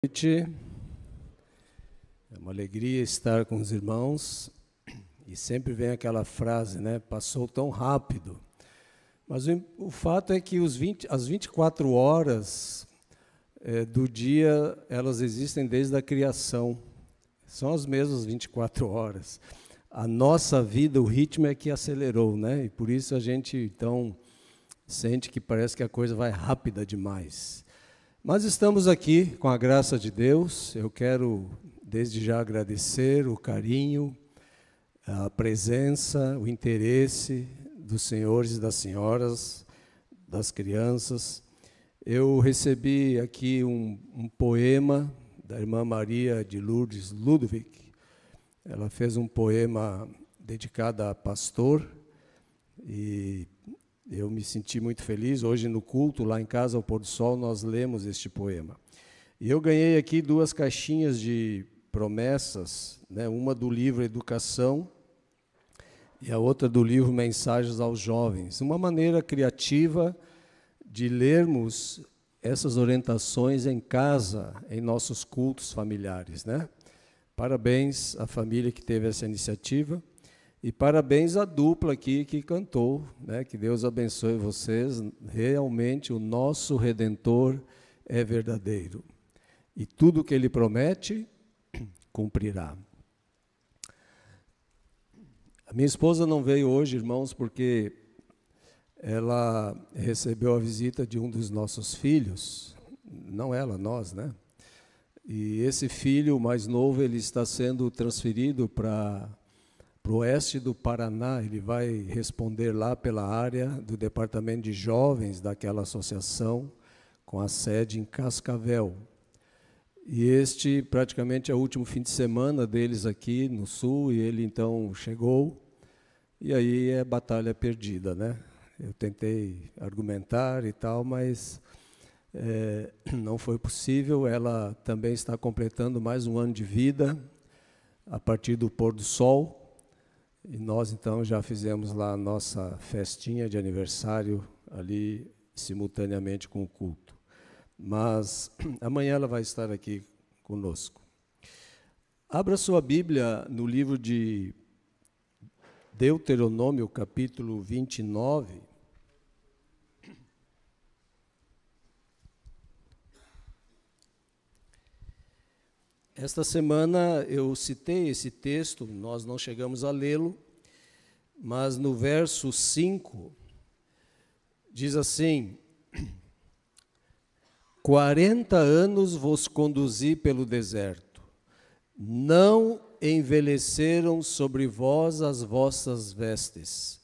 Noite. É uma alegria estar com os irmãos e sempre vem aquela frase, né? Passou tão rápido. Mas o fato é que as 24 horas do dia, elas existem desde a criação. São as mesmas 24 horas. A nossa vida, o ritmo é que acelerou, né? E por isso a gente, então, sente que parece que a coisa vai rápida demais. Mas estamos aqui com a graça de Deus. Eu quero, desde já, agradecer o carinho, a presença, o interesse dos senhores e das senhoras, das crianças. Eu recebi aqui um poema da irmã Maria de Lourdes Ludwig. Ela fez um poema dedicado a pastor e eu me senti muito feliz. Hoje, no culto, lá em casa, ao pôr do sol, nós lemos este poema. E eu ganhei aqui 2 caixinhas de promessas, né? Uma do livro Educação e a outra do livro Mensagens aos Jovens. Uma maneira criativa de lermos essas orientações em casa, em nossos cultos familiares, né? Parabéns à família que teve essa iniciativa. E parabéns à dupla aqui que cantou, né? Que Deus abençoe vocês. Realmente o nosso Redentor é verdadeiro. E tudo que Ele promete, cumprirá. A minha esposa não veio hoje, irmãos, porque ela recebeu a visita de um dos nossos filhos. Não ela, nós, né? E esse filho mais novo, ele está sendo transferido para o oeste do Paraná. Ele vai responder lá pela área do departamento de jovens daquela associação, com a sede em Cascavel. E este praticamente é o último fim de semana deles aqui no sul, e ele então chegou, e aí é batalha perdida, né? Eu tentei argumentar e tal, mas não foi possível. Ela também está completando mais um ano de vida, a partir do pôr do sol. E nós, então, já fizemos lá a nossa festinha de aniversário, ali, simultaneamente com o culto. Mas amanhã ela vai estar aqui conosco. Abra sua Bíblia no livro de Deuteronômio, capítulo 29. Esta semana eu citei esse texto, nós não chegamos a lê-lo, mas no verso 5, diz assim: 40 anos vos conduzi pelo deserto, não envelheceram sobre vós as vossas vestes,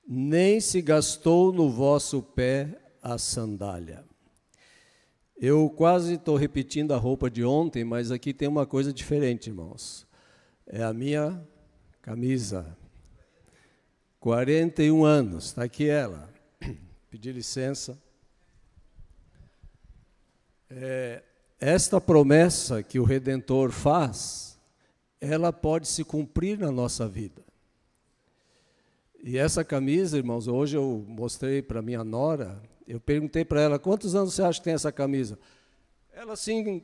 nem se gastou no vosso pé a sandália. Eu quase estou repetindo a roupa de ontem, mas aqui tem uma coisa diferente, irmãos. É a minha camisa. 41 anos, está aqui ela. Pedi licença. Esta promessa que o Redentor faz, ela pode se cumprir na nossa vida. E essa camisa, irmãos, hoje eu mostrei para minha nora. Eu perguntei para ela: quantos anos você acha que tem essa camisa? Ela assim: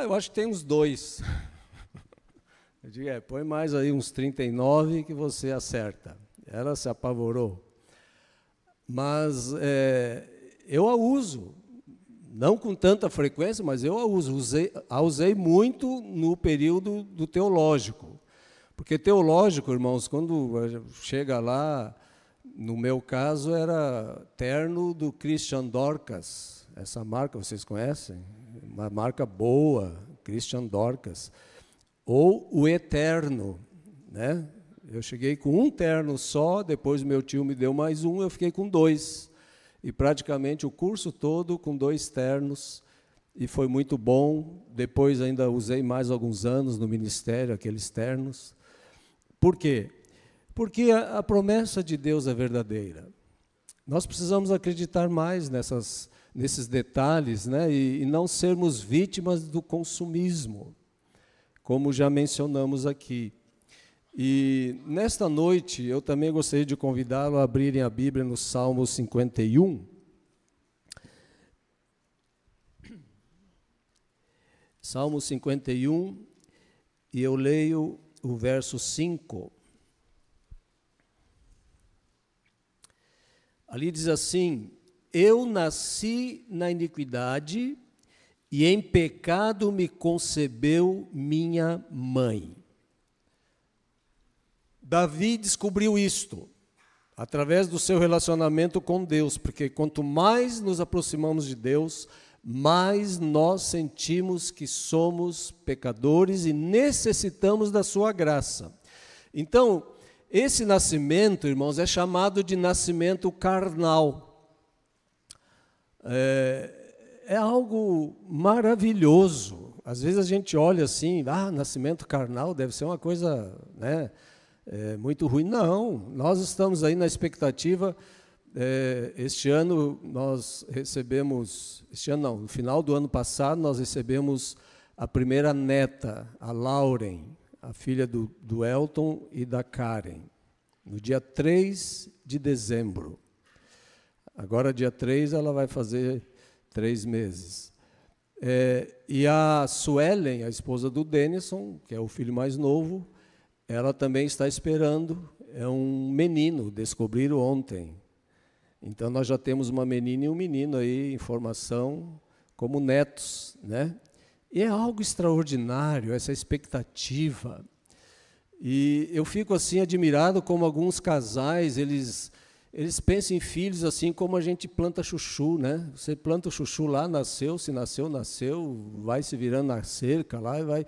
eu acho que tem uns 2. Eu digo: põe mais aí uns 39 que você acerta. Ela se apavorou. Mas eu a uso, não com tanta frequência, mas eu a uso. A usei muito no período do teológico. Porque teológico, irmãos, quando chega lá, no meu caso era terno do Christian Dorcas. Essa marca vocês conhecem? Uma marca boa, Christian Dorcas. Ou o Eterno, né? Eu cheguei com um terno só, depois meu tio me deu mais um, eu fiquei com 2. E praticamente o curso todo com 2 ternos, e foi muito bom. Depois ainda usei mais alguns anos no ministério, aqueles ternos. Por quê? Porque a promessa de Deus é verdadeira. Nós precisamos acreditar mais nesses detalhes, né? E não sermos vítimas do consumismo, como já mencionamos aqui. E nesta noite eu também gostaria de convidá-lo a abrirem a Bíblia no Salmo 51. Salmo 51, e eu leio o verso 5. Ali diz assim: eu nasci na iniquidade, e em pecado me concebeu minha mãe. Davi descobriu isto através do seu relacionamento com Deus, porque quanto mais nos aproximamos de Deus, mais nós sentimos que somos pecadores e necessitamos da sua graça. Então, esse nascimento, irmãos, é chamado de nascimento carnal. É algo maravilhoso. Às vezes a gente olha assim, nascimento carnal deve ser uma coisa, né, muito ruim. Não, nós estamos aí na expectativa. Este ano nós recebemos, no final do ano passado nós recebemos a primeira neta, a Lauren, a filha do Elton e da Karen, no dia 3 de dezembro. Agora, dia 3, ela vai fazer 3 meses. E a Suelen, a esposa do Denison, que é o filho mais novo, ela também está esperando, é um menino, descobriram ontem. Então, nós já temos uma menina e um menino aí em formação como netos, né? E é algo extraordinário, essa expectativa. E eu fico assim admirado como alguns casais, eles pensam em filhos assim como a gente planta chuchu, né? Você planta o chuchu lá, nasceu, se nasceu, nasceu, vai se virando na cerca lá e vai...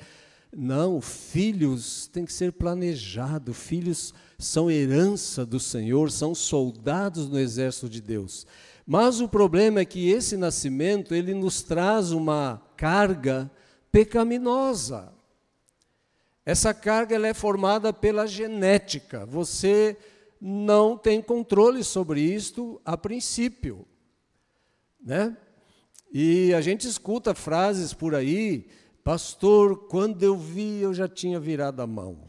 Não, filhos tem que ser planejado, filhos são herança do Senhor, são soldados no exército de Deus. Mas o problema é que esse nascimento, ele nos traz uma carga pecaminosa. Essa carga ela é formada pela genética. Você não tem controle sobre isto a princípio, né? E a gente escuta frases por aí: pastor, quando eu vi, eu já tinha virado a mão,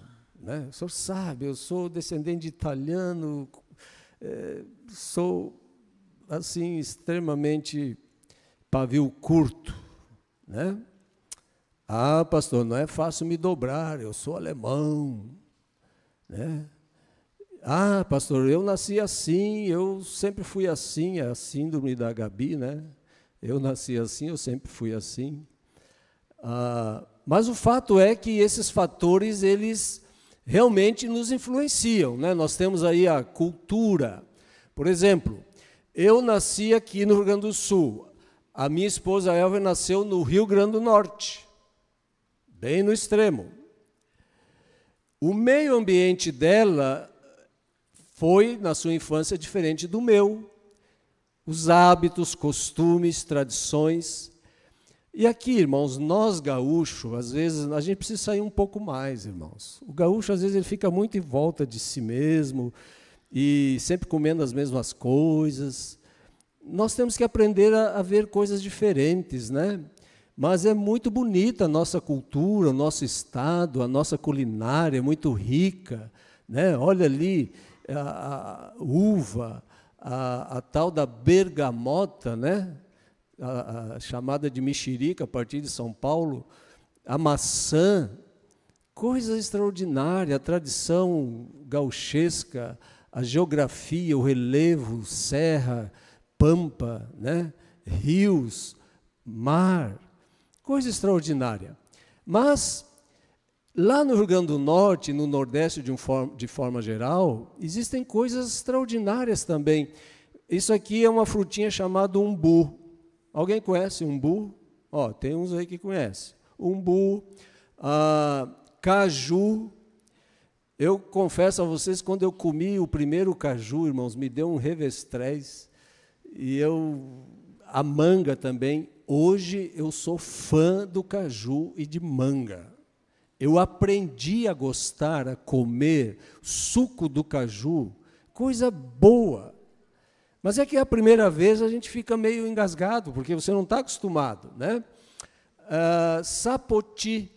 né? O senhor sabe, eu sou descendente de italiano, sou assim extremamente pavio curto, né? Ah, pastor, não é fácil me dobrar, eu sou alemão, né? Ah, pastor, eu nasci assim, eu sempre fui assim, é a síndrome da Gabi, né? Eu nasci assim, eu sempre fui assim. Mas o fato é que esses fatores, eles realmente nos influenciam, né? Nós temos aí a cultura. Por exemplo, eu nasci aqui no Rio Grande do Sul, a minha esposa Elva nasceu no Rio Grande do Norte, bem no extremo. O meio ambiente dela foi, na sua infância, diferente do meu. Os hábitos, costumes, tradições. E aqui, irmãos, nós gaúchos, às vezes, a gente precisa sair um pouco mais, irmãos. O gaúcho, às vezes, ele fica muito em volta de si mesmo e sempre comendo as mesmas coisas. Nós temos que aprender a ver coisas diferentes, né? Mas é muito bonita a nossa cultura, o nosso estado, a nossa culinária é muito rica, né? Olha ali, a uva, a tal da bergamota, né? A chamada de mexerica a partir de São Paulo, a maçã, coisa extraordinária, a tradição gauchesca, a geografia, o relevo, serra, pampa, né? Rios, mar, coisa extraordinária. Mas lá no Rio Grande do Norte, no Nordeste de forma geral, existem coisas extraordinárias também. Isso aqui é uma frutinha chamada umbu. Alguém conhece umbu? Tem uns aí que conhecem. Umbu, caju. Eu confesso a vocês, quando eu comi o primeiro caju, irmãos, me deu um revestrez. E a manga também. Hoje eu sou fã do caju e de manga. Eu aprendi a gostar, a comer suco do caju, coisa boa. Mas é que a primeira vez a gente fica meio engasgado, porque você não está acostumado, né? Sapoti.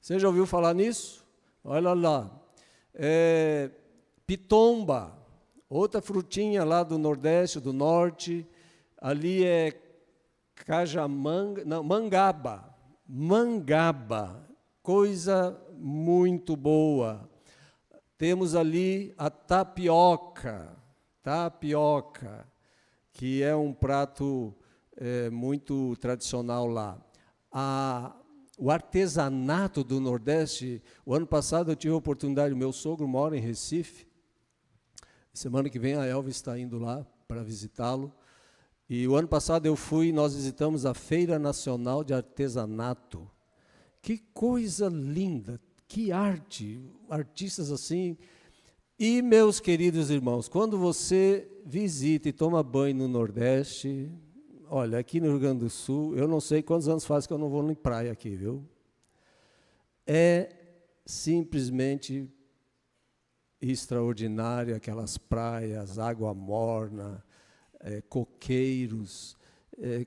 Você já ouviu falar nisso? Olha lá. Pitomba, outra frutinha lá do Nordeste, do Norte. Ali é cajamanga, não, mangaba. Mangaba, coisa muito boa. Temos ali a tapioca, que é um prato muito tradicional lá. O artesanato do Nordeste, o ano passado eu tive a oportunidade, o meu sogro mora em Recife, semana que vem a Elva está indo lá para visitá-lo, e o ano passado eu fui e nós visitamos a Feira Nacional de Artesanato. Que coisa linda, que arte, artistas assim. E, meus queridos irmãos, quando você visita e toma banho no Nordeste, olha, aqui no Rio Grande do Sul, eu não sei quantos anos faz que eu não vou em praia aqui, viu? É simplesmente extraordinário, aquelas praias, água morna, coqueiros,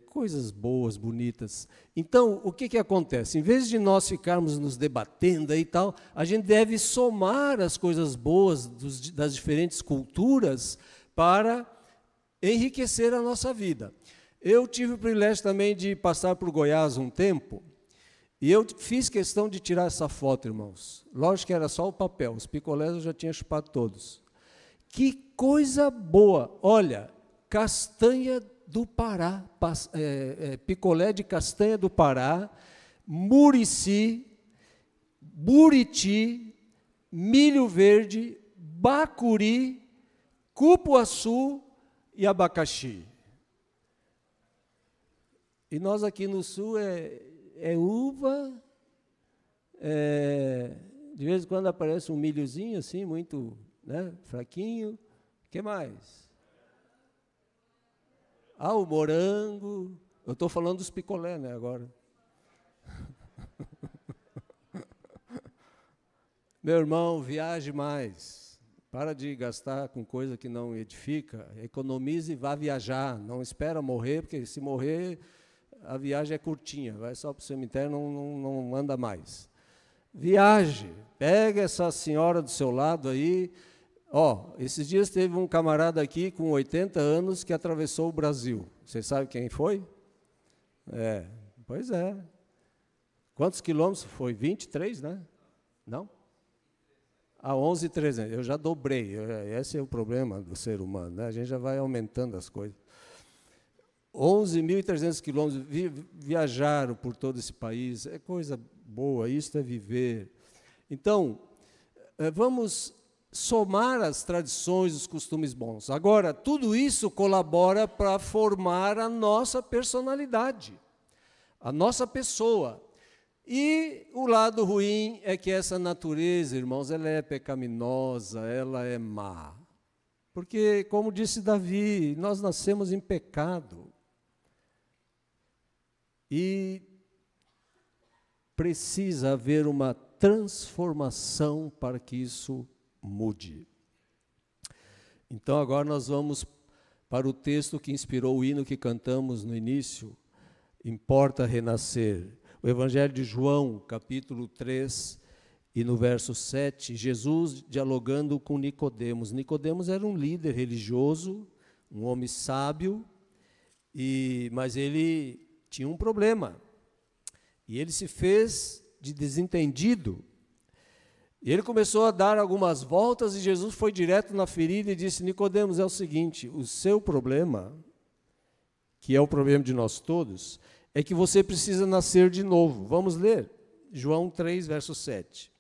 coisas boas, bonitas. Então, o que acontece? Em vez de nós ficarmos nos debatendo e tal, a gente deve somar as coisas boas das diferentes culturas para enriquecer a nossa vida. Eu tive o privilégio também de passar por Goiás um tempo, e eu fiz questão de tirar essa foto, irmãos. Lógico que era só o papel, os picolés eu já tinha chupado todos. Que coisa boa! Olha, castanha do Pará, picolé de castanha do Pará, murici, buriti, milho verde, bacuri, cupuaçu e abacaxi. E nós aqui no Sul é uva, de vez em quando aparece um milhozinho assim, muito, né, fraquinho. O que mais? O morango. Eu estou falando dos picolé, né, agora. Meu irmão, viaje mais. Para de gastar com coisa que não edifica. Economize e vá viajar. Não espera morrer, porque se morrer, a viagem é curtinha. Vai só para o cemitério, não anda mais. Viaje. Pega essa senhora do seu lado aí. Esses dias teve um camarada aqui com 80 anos que atravessou o Brasil. Vocês sabem quem foi? Pois é. Quantos quilômetros foi? 23, né? Não? 11,300. Eu já dobrei. Esse é o problema do ser humano, né? A gente já vai aumentando as coisas. 11.300 quilômetros, viajaram por todo esse país. É coisa boa, isso é viver. Então, vamos somar as tradições, os costumes bons. Agora, tudo isso colabora para formar a nossa personalidade, a nossa pessoa. E o lado ruim é que essa natureza, irmãos, ela é pecaminosa, ela é má. Porque, como disse Davi, nós nascemos em pecado. E precisa haver uma transformação para que isso mude. Então, agora nós vamos para o texto que inspirou o hino que cantamos no início, Importa Renascer. O Evangelho de João, capítulo 3, e no verso 7, Jesus dialogando com Nicodemos. Nicodemos era um líder religioso, um homem sábio, mas ele tinha um problema. E ele se fez de desentendido. E ele começou a dar algumas voltas e Jesus foi direto na ferida e disse: Nicodemos, é o seguinte, o seu problema, que é o problema de nós todos, é que você precisa nascer de novo. Vamos ler? João 3, verso 7.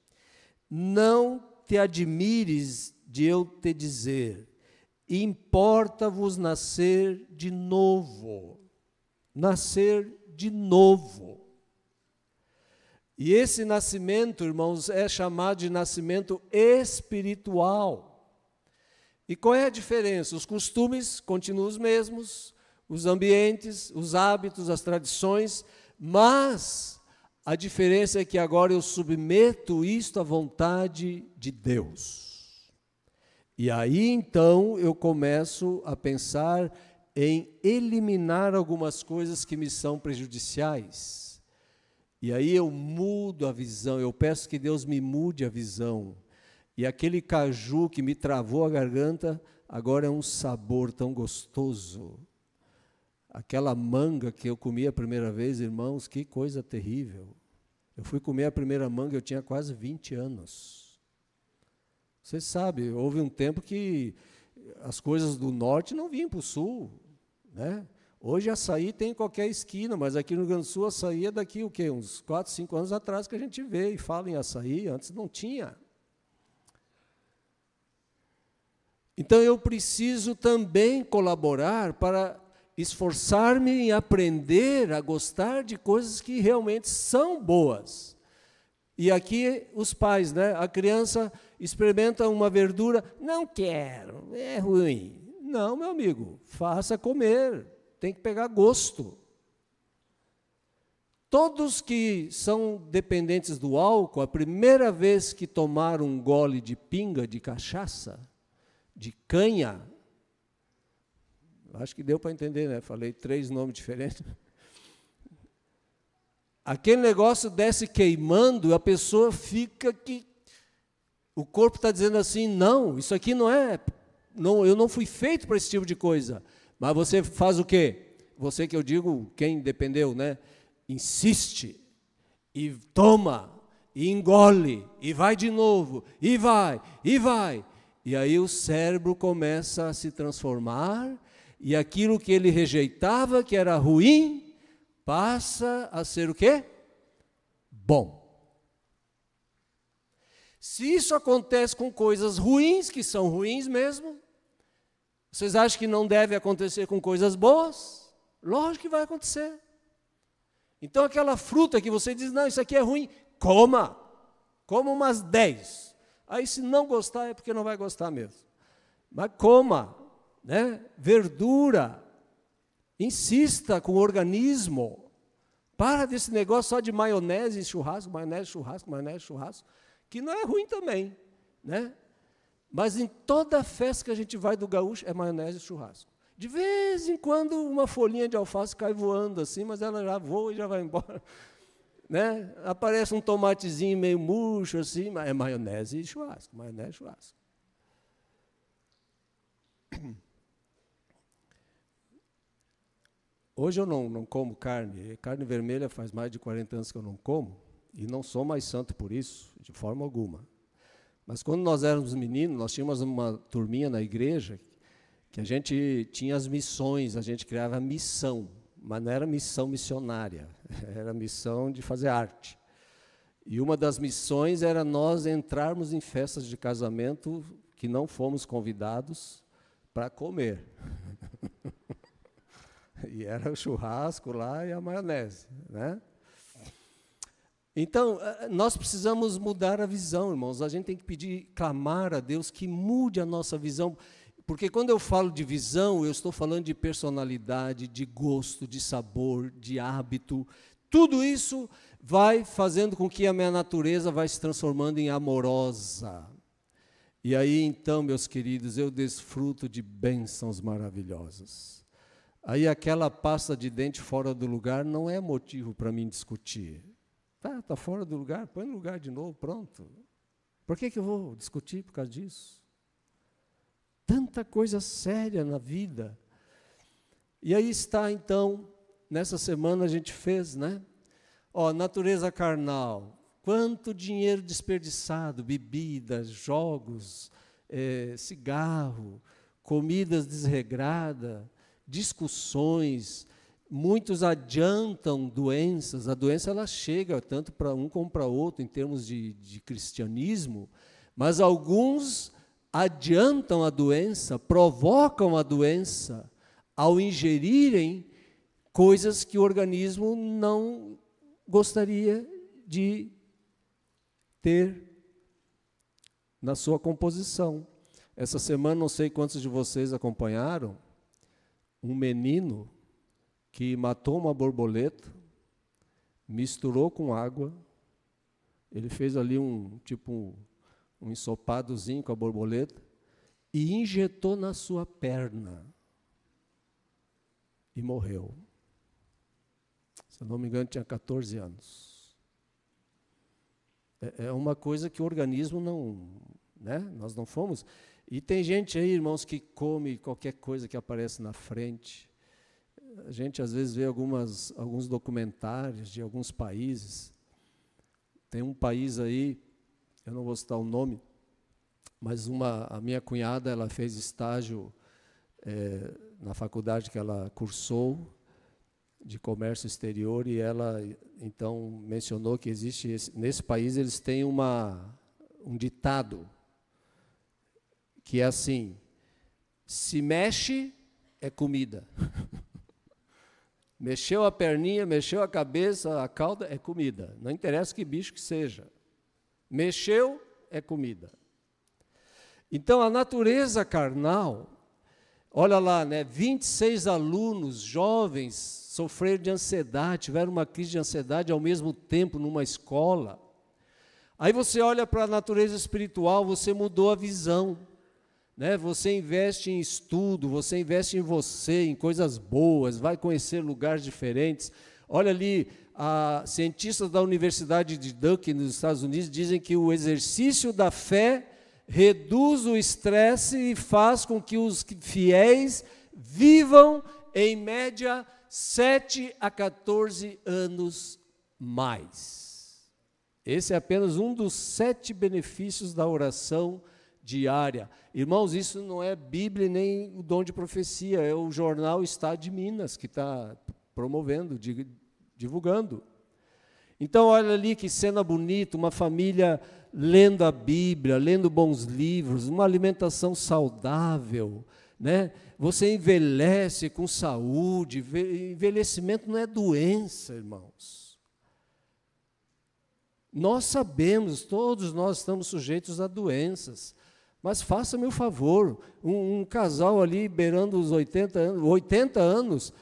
Não te admires de eu te dizer, importa-vos nascer de novo. Nascer de novo. E esse nascimento, irmãos, é chamado de nascimento espiritual. E qual é a diferença? Os costumes continuam os mesmos, os ambientes, os hábitos, as tradições, mas a diferença é que agora eu submeto isto à vontade de Deus. E aí, então, eu começo a pensar em eliminar algumas coisas que me são prejudiciais. E aí eu mudo a visão, eu peço que Deus me mude a visão. E aquele caju que me travou a garganta, agora é um sabor tão gostoso. Aquela manga que eu comi a primeira vez, irmãos, que coisa terrível. Eu fui comer a primeira manga, eu tinha quase 20 anos. Você sabe, houve um tempo que as coisas do norte não vinham para o sul, né? Hoje açaí tem em qualquer esquina, mas aqui no Rio Grande do Sul açaí é daqui o quê? Uns 4, 5 anos atrás que a gente vê e fala em açaí, antes não tinha. Então eu preciso também colaborar para esforçar-me em aprender a gostar de coisas que realmente são boas. E aqui os pais, né? A criança experimenta uma verdura, não quero, é ruim. Não, meu amigo, faça comer, tem que pegar gosto. Todos que são dependentes do álcool, a primeira vez que tomaram um gole de pinga, de cachaça, de canha, acho que deu para entender, né? Falei 3 nomes diferentes. Aquele negócio desce queimando, a pessoa fica que... O corpo está dizendo assim, não, isso aqui não é... Não, eu não fui feito para esse tipo de coisa. Mas você faz o quê? Você que eu digo, quem dependeu, né? Insiste, e toma, e engole, e vai de novo, e vai, e vai. E aí o cérebro começa a se transformar, e aquilo que ele rejeitava, que era ruim, passa a ser o quê? Bom. Se isso acontece com coisas ruins, que são ruins mesmo, vocês acham que não deve acontecer com coisas boas? Lógico que vai acontecer. Então aquela fruta que você diz, não, isso aqui é ruim, coma umas 10. Aí se não gostar é porque não vai gostar mesmo. Mas coma, né? Verdura, insista com o organismo. Para desse negócio só de maionese e churrasco, maionese, churrasco, maionese, churrasco, que não é ruim também, né? Mas em toda festa que a gente vai do gaúcho é maionese e churrasco. De vez em quando uma folhinha de alface cai voando assim, mas ela já voa e já vai embora. Né? Aparece um tomatezinho meio murcho assim, mas é maionese e churrasco, maionese e churrasco. Hoje eu não como carne. Carne vermelha faz mais de 40 anos que eu não como, e não sou mais santo por isso, de forma alguma. Mas quando nós éramos meninos, nós tínhamos uma turminha na igreja, que a gente tinha as missões, a gente criava missão, mas não era missão missionária, era missão de fazer arte. E uma das missões era nós entrarmos em festas de casamento que não fomos convidados para comer. E era o churrasco lá e a maionese, né? Então, nós precisamos mudar a visão, irmãos. A gente tem que pedir, clamar a Deus que mude a nossa visão. Porque quando eu falo de visão, eu estou falando de personalidade, de gosto, de sabor, de hábito. Tudo isso vai fazendo com que a minha natureza vai se transformando em amorosa. E aí, então, meus queridos, eu desfruto de bênçãos maravilhosas. Aí aquela pasta de dente fora do lugar não é motivo para mim discutir. Tá fora do lugar, põe no lugar de novo, pronto. Por que eu vou discutir por causa disso? Tanta coisa séria na vida. E aí está, então, nessa semana a gente fez, né? Natureza carnal. Quanto dinheiro desperdiçado, bebidas, jogos, cigarro, comidas desregradas, discussões. Muitos adiantam doenças, a doença ela chega tanto para um como para outro em termos de cristianismo, mas alguns adiantam a doença, provocam a doença ao ingerirem coisas que o organismo não gostaria de ter na sua composição. Essa semana, não sei quantos de vocês acompanharam, um menino que matou uma borboleta, misturou com água, ele fez ali um ensopadozinho com a borboleta e injetou na sua perna e morreu. Se eu não me engano, tinha 14 anos. É uma coisa que o organismo não, né? Nós não fomos. E tem gente aí, irmãos, que come qualquer coisa que aparece na frente. A gente às vezes vê alguns documentários de alguns países. Tem um país aí, eu não vou citar o nome, mas a minha cunhada, ela fez estágio na faculdade que ela cursou, de comércio exterior, e ela, então, mencionou que existe, nesse país, eles têm um ditado, que é assim: se mexe, é comida. Mexeu a perninha, mexeu a cabeça, a cauda, é comida. Não interessa que bicho que seja. Mexeu, é comida. Então, a natureza carnal, olha lá, né, 26 alunos jovens sofreram de ansiedade, tiveram uma crise de ansiedade ao mesmo tempo numa escola. Aí você olha para a natureza espiritual, você mudou a visão, né? Você investe em estudo, você investe em você, em coisas boas, vai conhecer lugares diferentes. Olha ali, cientistas da Universidade de Duke, nos Estados Unidos, dizem que o exercício da fé reduz o estresse e faz com que os fiéis vivam, em média, 7 a 14 anos mais. Esse é apenas um dos 7 benefícios da oração diária. Irmãos, isso não é Bíblia nem o dom de profecia, é o jornal Estado de Minas que está promovendo, divulgando. Então, olha ali que cena bonita, uma família lendo a Bíblia, lendo bons livros, uma alimentação saudável, né? Você envelhece com saúde, envelhecimento não é doença, irmãos. Nós sabemos, todos nós estamos sujeitos a doenças, mas faça-me o favor, um casal ali beirando os 80 anos,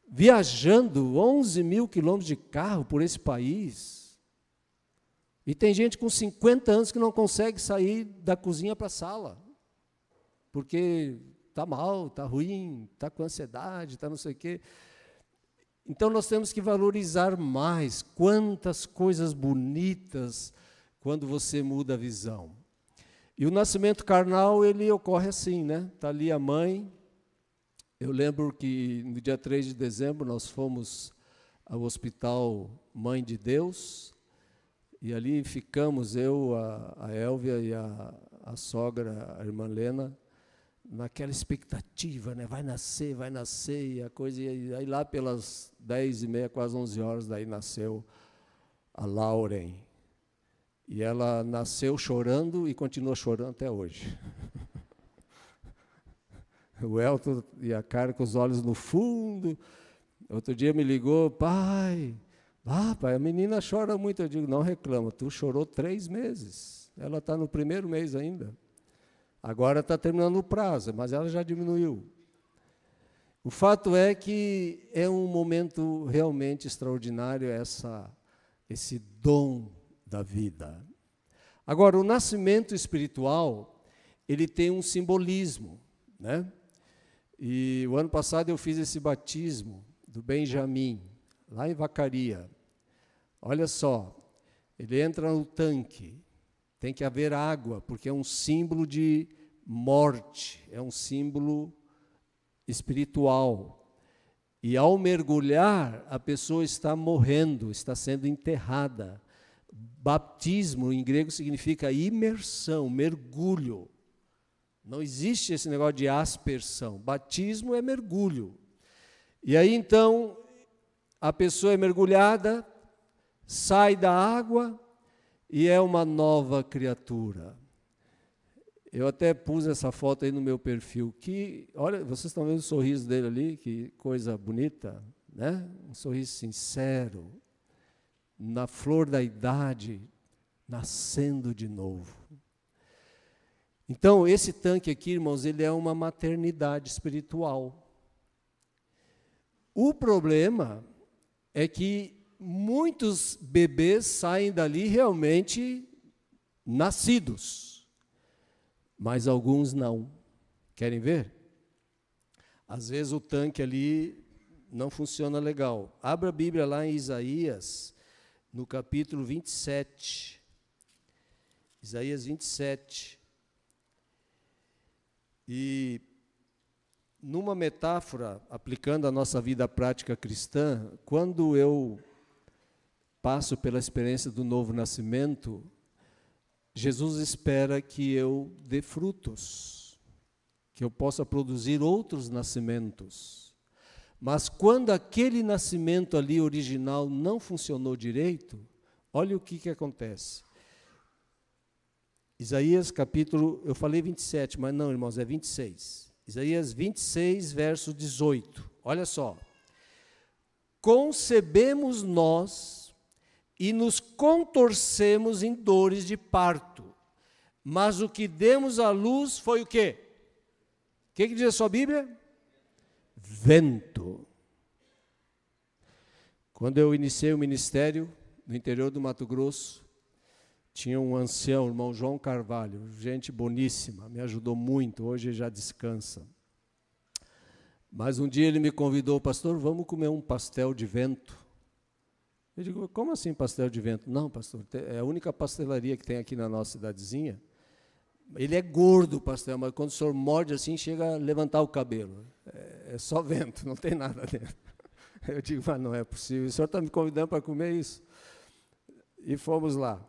viajando 11 mil quilômetros de carro por esse país. E tem gente com 50 anos que não consegue sair da cozinha para a sala, porque está mal, está ruim, está com ansiedade, está não sei o quê. Então nós temos que valorizar mais quantas coisas bonitas quando você muda a visão. E o nascimento carnal, ele ocorre assim, né? Está ali a mãe. Eu lembro que no dia 3 de dezembro nós fomos ao Hospital Mãe de Deus, e ali ficamos, eu, a Élvia e a sogra, a irmã Lena, naquela expectativa, né? Vai nascer, e a coisa, e aí lá pelas 10h30, quase 11 horas, daí nasceu a Lauren. E ela nasceu chorando e continua chorando até hoje. O Elton e a Cara com os olhos no fundo. Outro dia me ligou: pai, a menina chora muito. Eu digo: não reclama, tu chorou 3 meses. Ela está no 1º mês ainda. Agora está terminando o prazo, mas ela já diminuiu. O fato é que é um momento realmente extraordinário, esse dom da vida. Agora, o nascimento espiritual, ele tem um simbolismo, né? E o ano passado eu fiz esse batismo do Benjamin, lá em Vacaria. Olha só, ele entra no tanque, tem que haver água, porque é um símbolo de morte, é um símbolo espiritual. E ao mergulhar, a pessoa está morrendo, está sendo enterrada. Batismo, em grego, significa imersão, mergulho. Não existe esse negócio de aspersão. Batismo é mergulho. E aí, então, a pessoa é mergulhada, sai da água e é uma nova criatura. Eu até pus essa foto aí no meu perfil, que, olha, vocês estão vendo o sorriso dele ali, que coisa bonita, né? Um sorriso sincero, na flor da idade, nascendo de novo. Então, esse tanque aqui, irmãos, ele é uma maternidade espiritual. O problema é que muitos bebês saem dali realmente nascidos, mas alguns não. Querem ver? Às vezes o tanque ali não funciona legal. Abra a Bíblia lá em Isaías, no capítulo 27. Isaías 27. E numa metáfora, aplicando a nossa vida prática cristã, quando eu passo pela experiência do novo nascimento, Jesus espera que eu dê frutos, que eu possa produzir outros nascimentos. Mas quando aquele nascimento ali original não funcionou direito, olha o que acontece. Isaías capítulo, eu falei 27, mas não, irmãos, é 26. Isaías 26, verso 18. Olha só. Concebemos nós e nos contorcemos em dores de parto, mas o que demos à luz foi o quê? O que diz a sua Bíblia? Vento. Quando eu iniciei o ministério no interior do Mato Grosso, tinha um ancião, o irmão João Carvalho, gente boníssima, me ajudou muito, hoje ele já descansa. Mas um dia ele me convidou, pastor, vamos comer um pastel de vento. Eu digo, como assim pastel de vento? Não, pastor, é a única pastelaria que tem aqui na nossa cidadezinha. Ele é gordo o pastel, mas quando o senhor morde assim, chega a levantar o cabelo. É só vento, não tem nada dentro. Eu digo, mas não é possível, o senhor está me convidando para comer isso? E fomos lá.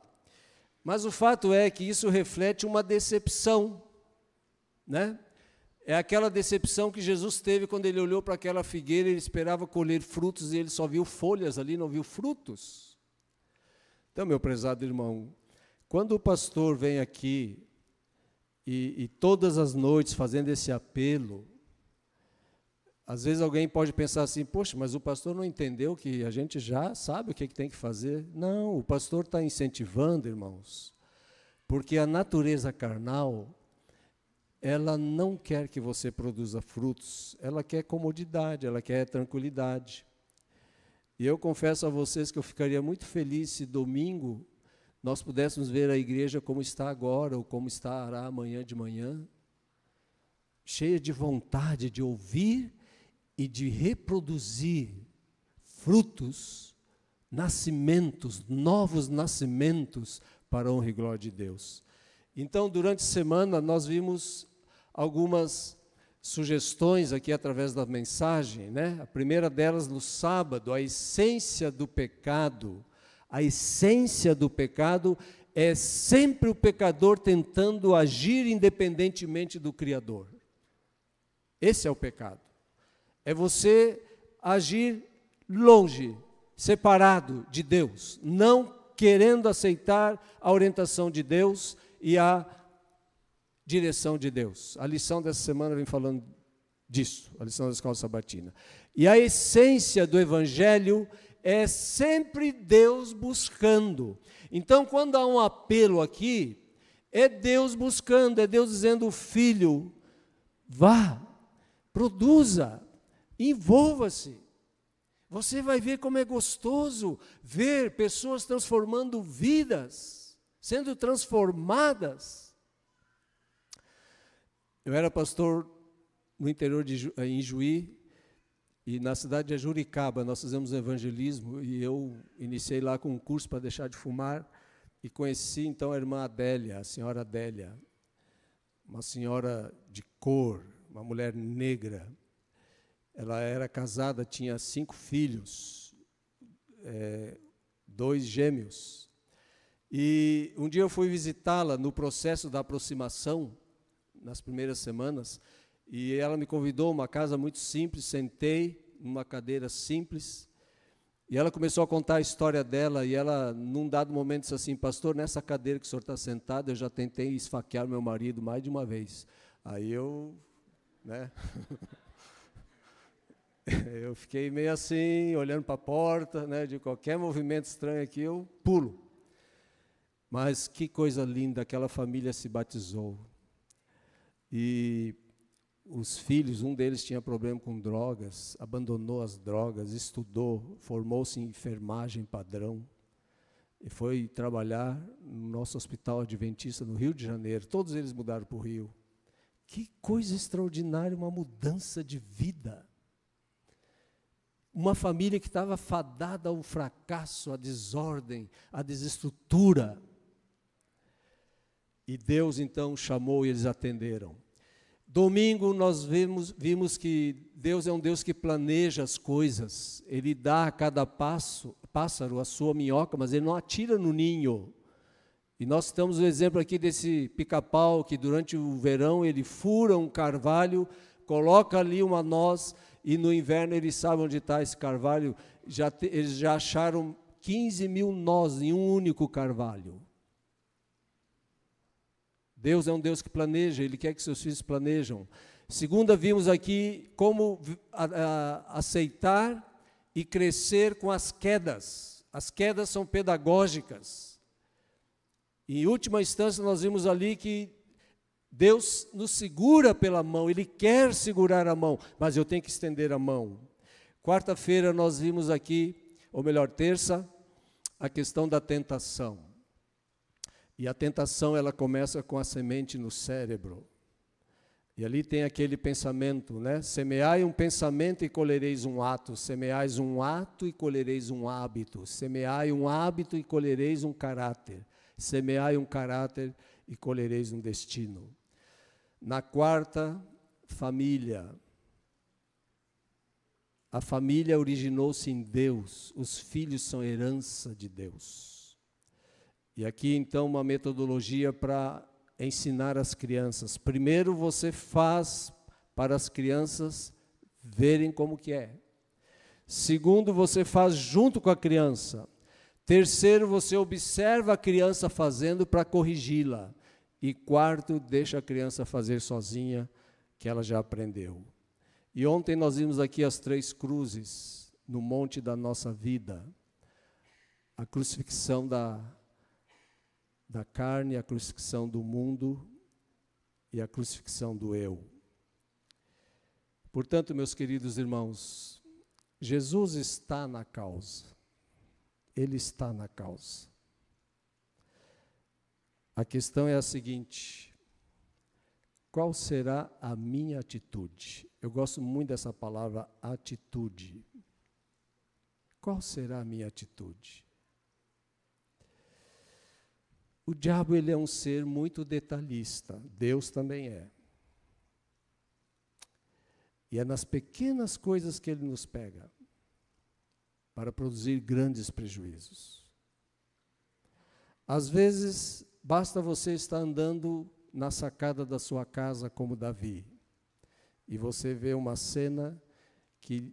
Mas o fato é que isso reflete uma decepção, né? É aquela decepção que Jesus teve quando ele olhou para aquela figueira, ele esperava colher frutos e ele só viu folhas ali, não viu frutos. Então, meu prezado irmão, quando o pastor vem aqui e todas as noites fazendo esse apelo, às vezes alguém pode pensar assim, poxa, mas o pastor não entendeu que a gente já sabe o que tem que fazer. Não, o pastor está incentivando, irmãos, porque a natureza carnal, ela não quer que você produza frutos, ela quer comodidade, ela quer tranquilidade. E eu confesso a vocês que eu ficaria muito feliz se domingo nós pudéssemos ver a igreja como está agora, ou como estará amanhã de manhã, cheia de vontade de ouvir e de reproduzir frutos, nascimentos, novos nascimentos para a honra e glória de Deus. Então, durante a semana, nós vimos algumas sugestões aqui através da mensagem, né? A primeira delas no sábado, a essência do pecado. A essência do pecado é sempre o pecador tentando agir independentemente do Criador. Esse é o pecado. É você agir longe, separado de Deus, não querendo aceitar a orientação de Deus e a direção de Deus. A lição dessa semana vem falando disso, a lição da escola sabatina. E a essência do Evangelho é sempre Deus buscando. Então, quando há um apelo aqui, é Deus buscando, é Deus dizendo, filho, vá, produza, envolva-se. Você vai ver como é gostoso ver pessoas transformando vidas, sendo transformadas. Eu era pastor no interior em Juí, e na cidade de Juricaba nós fizemos evangelismo, e eu iniciei lá com um curso para deixar de fumar, e conheci então a irmã Adélia, a senhora Adélia, uma senhora de cor, uma mulher negra. Ela era casada, tinha 5 filhos, 2 gêmeos. E um dia eu fui visitá-la no processo da aproximação, nas primeiras semanas, e ela me convidou a uma casa muito simples, sentei numa cadeira simples, e ela começou a contar a história dela, e ela, num dado momento, disse assim, pastor, nessa cadeira que o senhor está sentado, eu já tentei esfaquear meu marido mais de uma vez. Aí eu, né... Eu fiquei meio assim, olhando para a porta, né, de qualquer movimento estranho aqui, eu pulo. Mas que coisa linda, aquela família se batizou. E os filhos, um deles tinha problema com drogas, abandonou as drogas, estudou, formou-se em enfermagem padrão, e foi trabalhar no nosso hospital adventista no Rio de Janeiro. Todos eles mudaram para o Rio. Que coisa extraordinária, uma mudança de vida. Uma família que estava fadada ao fracasso, à desordem, à desestrutura. E Deus então chamou e eles atenderam. Domingo nós vimos que Deus é um Deus que planeja as coisas. Ele dá a cada pássaro a sua minhoca, mas Ele não atira no ninho. E nós temos o exemplo aqui desse pica-pau que durante o verão ele fura um carvalho, coloca ali uma noz e no inverno ele sabe onde está esse carvalho. Eles já acharam 15 mil nós em um único carvalho. Deus é um Deus que planeja, Ele quer que seus filhos planejam. Segunda, vimos aqui como aceitar e crescer com as quedas. As quedas são pedagógicas. Em última instância, nós vimos ali que Deus nos segura pela mão, Ele quer segurar a mão, mas eu tenho que estender a mão. Quarta-feira nós vimos aqui, ou melhor, terça, a questão da tentação. E a tentação, ela começa com a semente no cérebro. E ali tem aquele pensamento, né? Semeai um pensamento e colhereis um ato. Semeais um ato e colhereis um hábito. Semeai um hábito e colhereis um caráter. Semeai um caráter e colhereis um destino. Na quarta, família. A família originou-se em Deus. Os filhos são herança de Deus. E aqui, então, uma metodologia para ensinar as crianças. Primeiro, você faz para as crianças verem como que é. Segundo, você faz junto com a criança. Terceiro, você observa a criança fazendo para corrigi-la. E quarto, deixa a criança fazer sozinha, que ela já aprendeu. E ontem nós vimos aqui as 3 cruzes no monte da nossa vida. A crucifixão da carne, a crucifixão do mundo e a crucifixão do eu. Portanto, meus queridos irmãos, Jesus está na causa. Ele está na causa. A questão é a seguinte: qual será a minha atitude? Eu gosto muito dessa palavra atitude. Qual será a minha atitude? O diabo, ele é um ser muito detalhista, Deus também é. E é nas pequenas coisas que ele nos pega, para produzir grandes prejuízos. Às vezes, basta você estar andando na sacada da sua casa como Davi, e você vê uma cena que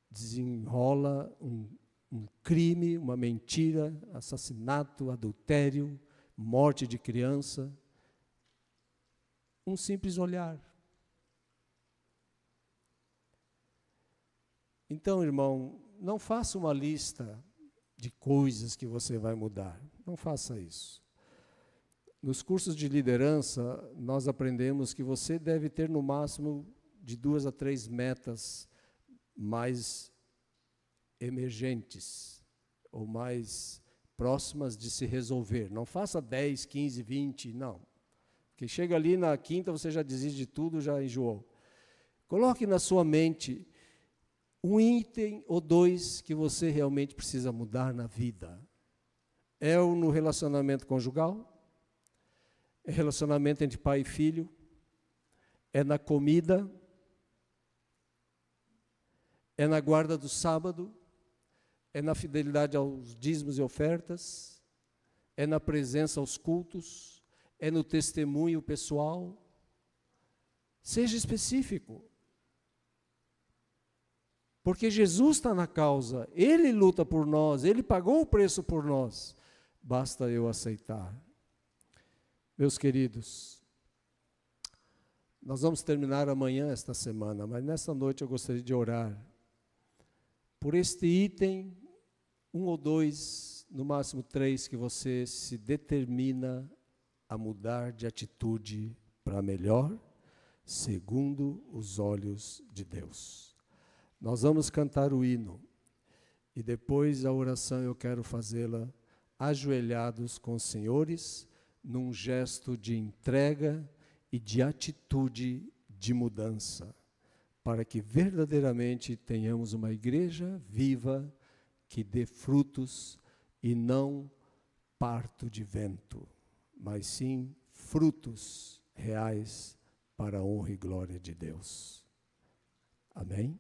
desenrola um crime, uma mentira, assassinato, adultério, morte de criança, um simples olhar. Então, irmão, não faça uma lista de coisas que você vai mudar. Não faça isso. Nos cursos de liderança, nós aprendemos que você deve ter no máximo de 2 a 3 metas mais emergentes, ou mais próximas de se resolver. Não faça 10, 15, 20, não. Porque chega ali na quinta, você já desiste de tudo, já enjoou. Coloque na sua mente um item ou 2 que você realmente precisa mudar na vida. É no relacionamento conjugal? É relacionamento entre pai e filho? É na comida? É na guarda do sábado? É na fidelidade aos dízimos e ofertas? É na presença aos cultos? É no testemunho pessoal? Seja específico. Porque Jesus está na causa, Ele luta por nós, Ele pagou o preço por nós. Basta eu aceitar. Meus queridos, nós vamos terminar amanhã esta semana, mas nesta noite eu gostaria de orar por este item, 1 ou 2, no máximo 3, que você se determina a mudar de atitude para melhor, segundo os olhos de Deus. Nós vamos cantar o hino, e depois a oração eu quero fazê-la ajoelhados com os senhores, num gesto de entrega e de atitude de mudança, para que verdadeiramente tenhamos uma igreja viva que dê frutos e não parto de vento, mas sim frutos reais para a honra e glória de Deus. Amém?